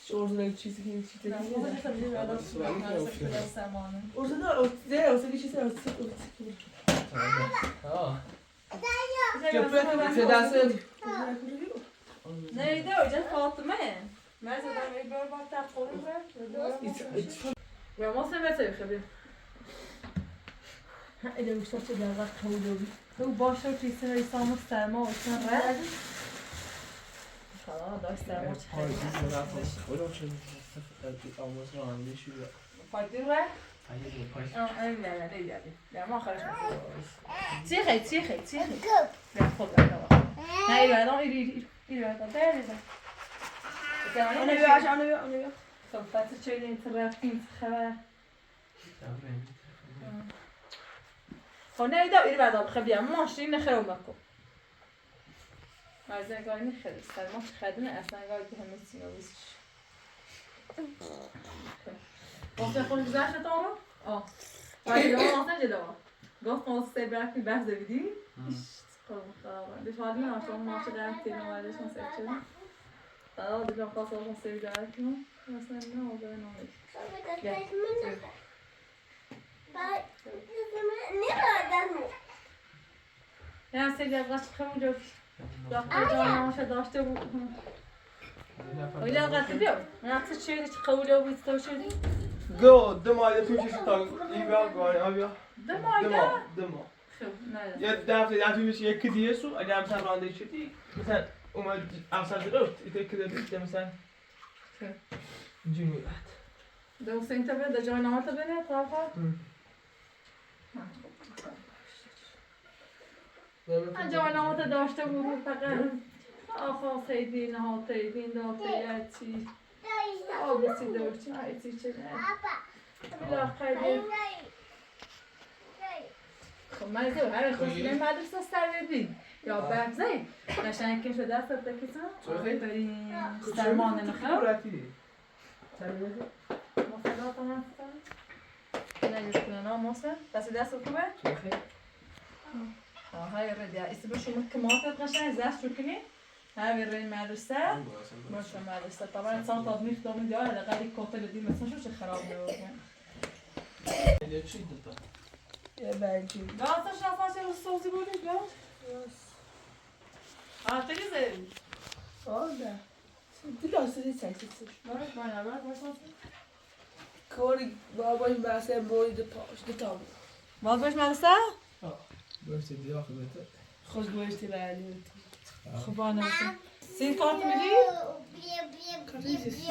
شورزنه چیزی که چی تکنی ارزنه ده اوسه چیزی Neydi hocam Fatıma? Mercedes bir bak tak koyun ver. Ya masa versene tabii. إذا وصلت إلى ذاك هودوبي هو باشر في سنة يسامو السلامة ويسمى رأي خلاص ده السلامة فايدين رأي؟ لا لا ما خرج تيخي لا خذ هاي لا لا يريد أنا بيا طب فاتت شيء انت رايحين خبر هنا يدا إلى بعد الخبيئة ماشي نخرو ماكو عايزين قاعد نخرج سلمى خدنا أصلا قاعد بهم السينوس وقت يكون بزاف تطورو وعلى يوم أصلا جدوا قلت ما استبعد في بحث بدي قوم خلاص ليش هادين عشان ما شغلت تينا ولا ليش ما سويت شيء ده خلاص ما سويت جالكم مثلا ما هو بينهم يا سيدي أبغى تخمم جوفي دكتور جانا وش داشته بو ولا قلت اليوم أنا أقصد شيء تقوله ويستوي شيء جو دماغي توش تان يبغى قاعد أبيا دماغ شو نايل يا دافع يا توش يكديسو أنا مثلا راندي شتي مثلا وما أصلا دلوقت إذا كده بيت مثلا جميلات ده وسنت بده جانا ما تبني طافة جانا ما تداشته بو فقط آخر سیدین ها تیدین داخلیتی آب سیدوچی هایتی چه نه بالاخره خب من دیگه برای خودم مدرسه سربردین یا برزه قشنگ که شده است بکیسم بریم سرمان نخواه مخدات هم هستن نجس کنن ها موسم بس دست خوبه های ردی است به شما کمات قشنگ زشت رو کنی هاي الرين مدرسة مش مدرسة طبعا صار تضمير دوم ديال على غادي الكوتل دي مثلا شو خراب له اللي تشي دتا يا باجي لا تشوف شو الصوت يقول لك لا تجي ده دلوقتي سيدي سايسيس ما أنا ما صوت كوري بابا يبغى بوي دتام ما باش مدرسة بس دي واخدته خوش گوشتی لعنی خب أنا سين كارت مدي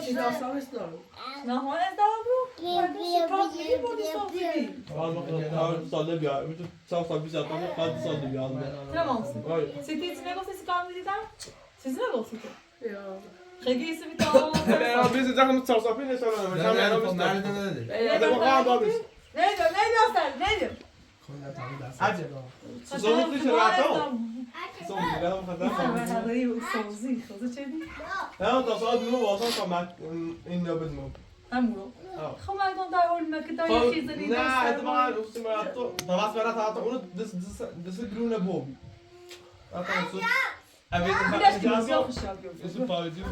چی داستان است دارم نه هون ازدواجو كارت مدي بودي صوت مدي والله سال بیا میتونم سال بیشتر کنم بعد سال بیام تمام سيتي تنقص كارت مدي ده سيزنا قصتي یا خیلی سی بیتام انا بیست زخم تصاصفی نشانم مثلا انا بیست هذا ما قاعد ابس نيدو أستاذ نيدو عجب صوت ليش راتو صوت لهم خدام هذا هي صوزي خذ شيء لا تصاد منو واصل مع انه بدمو أمره خو ما يكون دايول ما كده يشيز اللي لا طبعا وسمعته طبعا سمعت هاتو دس جرونا بوبي هاتو صوت ابي جاسو اسمه باودي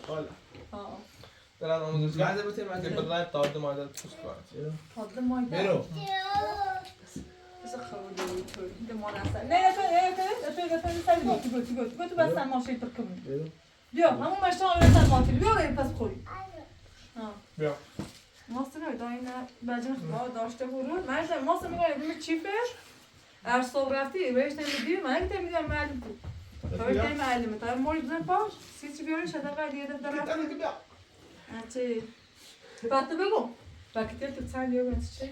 ولا ترى انا مش قاعد بتم عندي بالله طاود ما ده تسكت هذا ما يدري ميرو بس خلوا ده ما ناسا لا تقول بس ما شيء تركم بيا هم ما شاء الله ما في بيا بس خوي بيا ما استنى داينا بعدين خلاص داشته ورود ما استنى میگم چی فر ارسال رفتی بهش نمیدی من نمیدم معلم بود تو معلمه تا موری بزن باش سی بیاری شده قد یه دفعه رفت چی بعد بگو وقتی تو چند یه بنت چی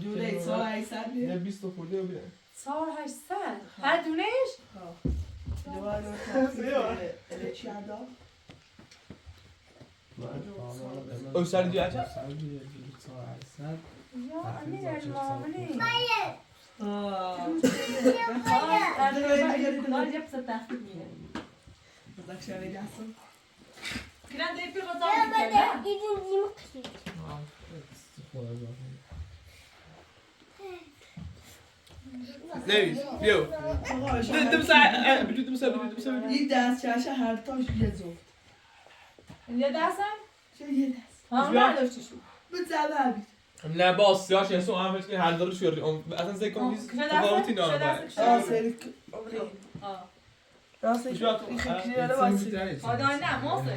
دوره سال 800 نه 20 خورده بیا سال 800 هر دونهش دوره چی ادا او سر دیگه چه یا امیر المامنی خلاص يبسط تحقيق بدك شوي جاسم كنا دايبي غزال نبي بيو دمسا بدو دمسا یه دست شاشه هر تاش جزو يا داسم شو یه دست ها ما عرفتش شو بتزعل لا باص يا شيخ سو عامل كده هندرش شو اصلا زي كومبيز تفاوتي نوع سيرك راسك شو اكو هذا نه موصل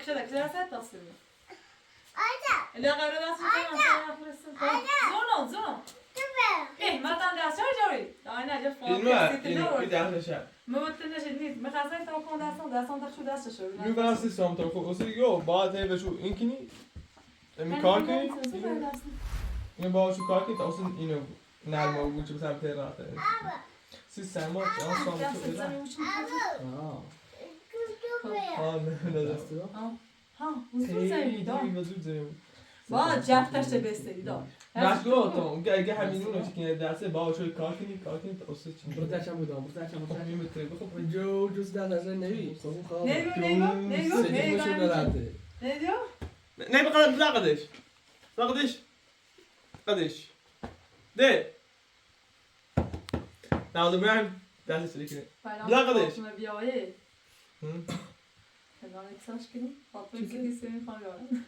كذا كذا ست تصل لا قرار دست زونو إيه ما تنداس شو جوي أنا جف اینو درشم ما بتنش نيت ما خازن تو كون داستان شو دست شو Nu kan jag se som tar på så jo bara det är så inkini. En kaka. Jag bara så kaka och sen ino närmare och så här till rätt. Så samma jag som så där. Ja, men det är ها وزوزه det. Vad du säger. با جفتش بستری دا Mas gott, jag همین اون که دسته با شوی کاکی تا اصلا چی. برتاشم بودم برتاشم میمته بخو جو جز در نظر نوی خب خواب نگو نداره نه بقدر بلا قدش ده نه برم دست سری کنه بلا قدش بیایه الان اکساش کنی خاطر که سیمی خواهی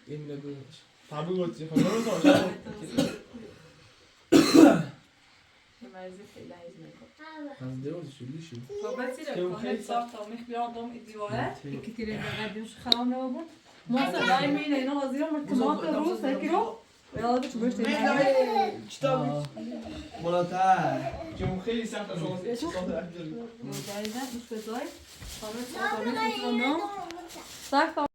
این نگوش tabu گفتی خب نمی‌تونم شاید مرزی خیلی نمی‌کنه از دیوز شدی شد بابتی رو کنه ساخت و میخ بیادم دیواره یکی تیره بقدیمش خرام نبود مثلا دائما اینا قضیه مرتبط روز فکرو یاد تو بهش کتاب بالاتر که خیلی سخت از اون مجایزه مش بزای خامس خامس ساخت